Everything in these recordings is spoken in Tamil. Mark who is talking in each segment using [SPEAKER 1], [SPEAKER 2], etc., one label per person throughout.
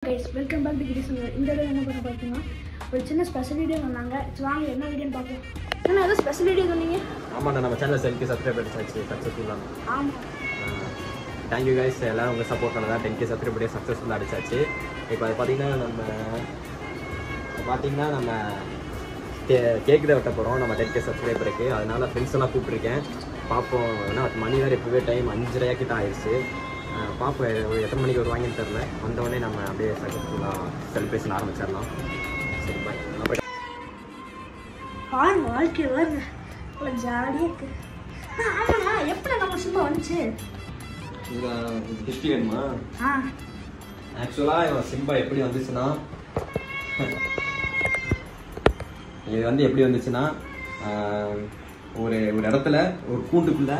[SPEAKER 1] Guys, welcome back to Gideon. இந்த வீடியோ என்ன பண்ண பார்த்தீங்கன்னா ஒரு சின்ன ஸ்பெஷல் வீடியோ சொன்னாங்க. வாங்க என்ன வீடியோன்னு பார்ப்போம். என்ன ஏதோ ஸ்பெஷல் வீடியோ சொன்னீங்க?
[SPEAKER 2] ஆமாண்ணா, நம்ம சேனல் செல்ஃபி சப்ஸ்கிரைப் பண்ணிச்சாச்சு சக்ஸஸ்ஃபுல்லாக.
[SPEAKER 1] ஆமாம்,
[SPEAKER 2] தேங்க்யூ கைஸ், எல்லாம் உங்கள் சப்போர்ட் பண்ணதான் 10K சப்ஸ்கிரைப் பண்ணி சக்ஸஸ்ஃபுல்லாக அடிச்சாச்சு. இப்போ அது பார்த்தீங்கன்னா நம்ம கேக் தான் வெட்ட போகிறோம். நம்ம 10K சப்ஸ்கிரைப் இருக்குது, அதனால் ஃப்ரெண்ட்ஸ் எல்லாம் கூப்பிட்ருக்கேன். பார்ப்போம். ஏன்னா மணி வேறு இப்போவே டைம் 5:30 கிட்ட ஆயிடுச்சு. பார்ப்போம் எத்தனை மணிக்கு வருவாங்கன்னு தெரில. வந்தவொடனே நம்ம அப்படியே சக்ஸஸ்ஃபுல்லாக செலிப்ரேஷன் ஆரம்பிச்சிடலாம். சரி பாய்.
[SPEAKER 1] பாருங்க வாழ்க்கை வருங்க இவ்வளோ ஜாலியாக இருக்கு. ஆமாண்ணா, எப்படி நம்ம சும்மா வந்துச்சு?
[SPEAKER 2] ஹிஸ்ட்ரி வேணுமா? ஆக்சுவலாக இவன் சிம்பா எப்படி வந்துச்சுன்னா, இது வந்து எப்படி வந்துச்சுன்னா, ஒரு இடத்துல ஒரு கூண்டுக்குள்ள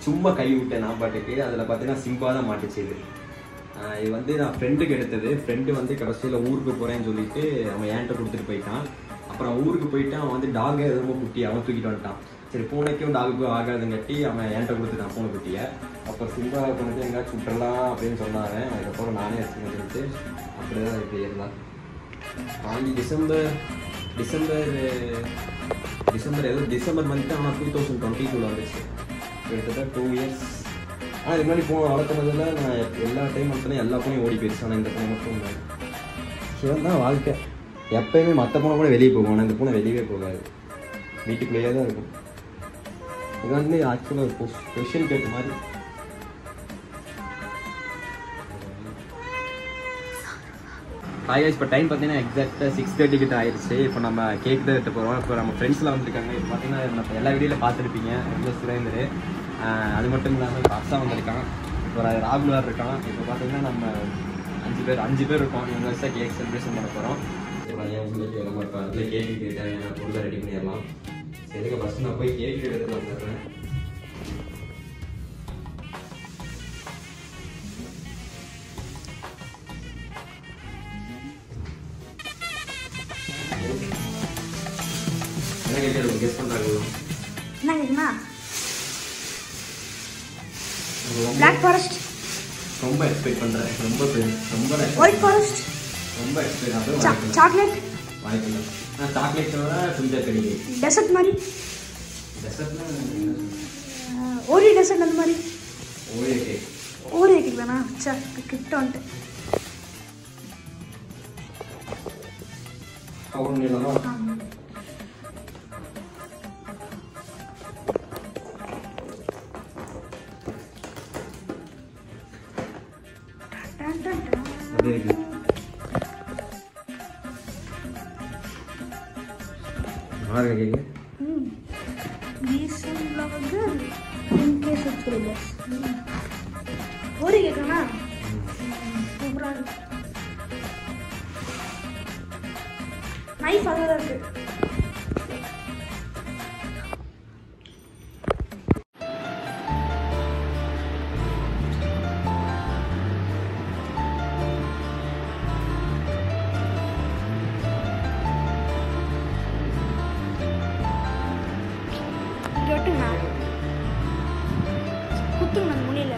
[SPEAKER 2] சும்மா கை விட்டேன் நான் பாட்டுக்கு. அதில் பார்த்தீங்கன்னா சிம்பா தான் மாட்டுச்சு. இது வந்து நான் ஃப்ரெண்டுக்கு எடுத்தது. ஃப்ரெண்டு வந்து கடைசியில் ஊருக்கு போகிறேன்னு சொல்லிட்டு அவன் ஏன்ட்ட கொடுத்துட்டு போயிட்டான். அப்புறம் ஊருக்கு போயிட்டு அவன் வந்து டாகை ரொம்ப குட்டி அவன் தூக்கிட்டு வந்துட்டான். சரி, பூனைக்கும் டாகுக்கும் ஆகாதுன்னு கட்டி அவன் ஏன்ட்ட கொடுத்துட்டான் பூனை குட்டியை. அப்புறம் சிம்பா கொண்டு எங்கேயாச்சும் விட்டுறலாம் அப்படின்னு சொன்னாங்க. அதுக்கப்புறம் நானே எடுத்துட்டு அப்படி தான் இப்படி இருந்தான். வாங்கி டிசம்பர் மந்த்து ஆனால் 2022 வந்துச்சு. கிட்டத்தட்ட 2 இயர்ஸ். ஆனால் இது முன்னாடி பூனை வளர்த்துனதில் நான் எல்லா டைம் வளர்த்தேன், எல்லா பூனையும் ஓடி போயிடுச்சு. ஆனால் இந்த பூனை மட்டும் இல்லை. சிவன் தான் வாழ்க்கை. எப்பயுமே மற்ற பூனை கூட வெளியே போகும், ஆனால் இந்த பூனை வெளியவே போகாது, வீட்டுக்குள்ளேயே தான் இருக்கும். இது வந்து ஆக்சுவலாக ஒரு ஸ்பெஷல் கேட் மாதிரி. இப்போ டைம் பார்த்தீங்கன்னா எக்ஸாக்டாக 6:30 கிட்ட ஆயிடுச்சு. இப்போ நம்ம கேக் தான் எடுத்து போகிறோம். இப்போ நம்ம ஃப்ரெண்ட்ஸ்லாம் வந்துருக்காங்க. இப்போ பார்த்தீங்கன்னா நம்ம எல்லா வீடியோவில் பார்த்துருப்பீங்க. ரொம்ப சுரேந்தர், அது மட்டும் இல்லாமல் இப்போ அர்ஷா வந்திருக்கான், இப்போ ராகுல் வேறு இருக்கான். இப்போ பார்த்தீங்கன்னா நம்ம 5 பேர் இருக்கோம். இவங்க வயசாக கேக் செலிப்ரேஷன் பண்ண போகிறோம். இப்போ உங்களுக்கு நம்ம இப்போ அதில் கேக்கு தேவையான பொருளை ரெடி பண்ணிடலாம். சரிங்க, ஃபஸ்ட்டு நான் போய் கேக் எடுத்துகிட்டு வந்துடுறேன். என்ன கேட்க கெஸ் பண்ணுறாங்க?
[SPEAKER 1] என்ன கேட்குண்ணா? பிளாக் ஃபாரஸ்ட்
[SPEAKER 2] ரொம்ப எக்ஸ்பெக்ட் பண்ணுறேன். ரொம்ப
[SPEAKER 1] ஒயிட் ஃபாரஸ்ட்
[SPEAKER 2] ரொம்ப எக்ஸ்பெக்ட். அதுவும்
[SPEAKER 1] சாக்லேட்
[SPEAKER 2] வாய்ப்பு இல்லை. நான் சாக்லேட்டோட சுந்தர் கடிகை
[SPEAKER 1] டெசர்ட் மாதிரி.
[SPEAKER 2] டெசர்ட்னா
[SPEAKER 1] ஓரியோ டெசர்ட் அந்த மாதிரி.
[SPEAKER 2] ஓரியோ
[SPEAKER 1] கேக் தானா? சார் கிட்ட வந்துட்டு
[SPEAKER 2] கவுன் இல்லைனா அது இருக்கு. யாருங்க கேக்கு?
[SPEAKER 1] ஒரு கேக்குண்ணா சூப்பராக இருக்கு. நைஃப் அதான் இருக்கு. கேட்டுங்கண்ணா, குத்துங்கண்ணா முடியல.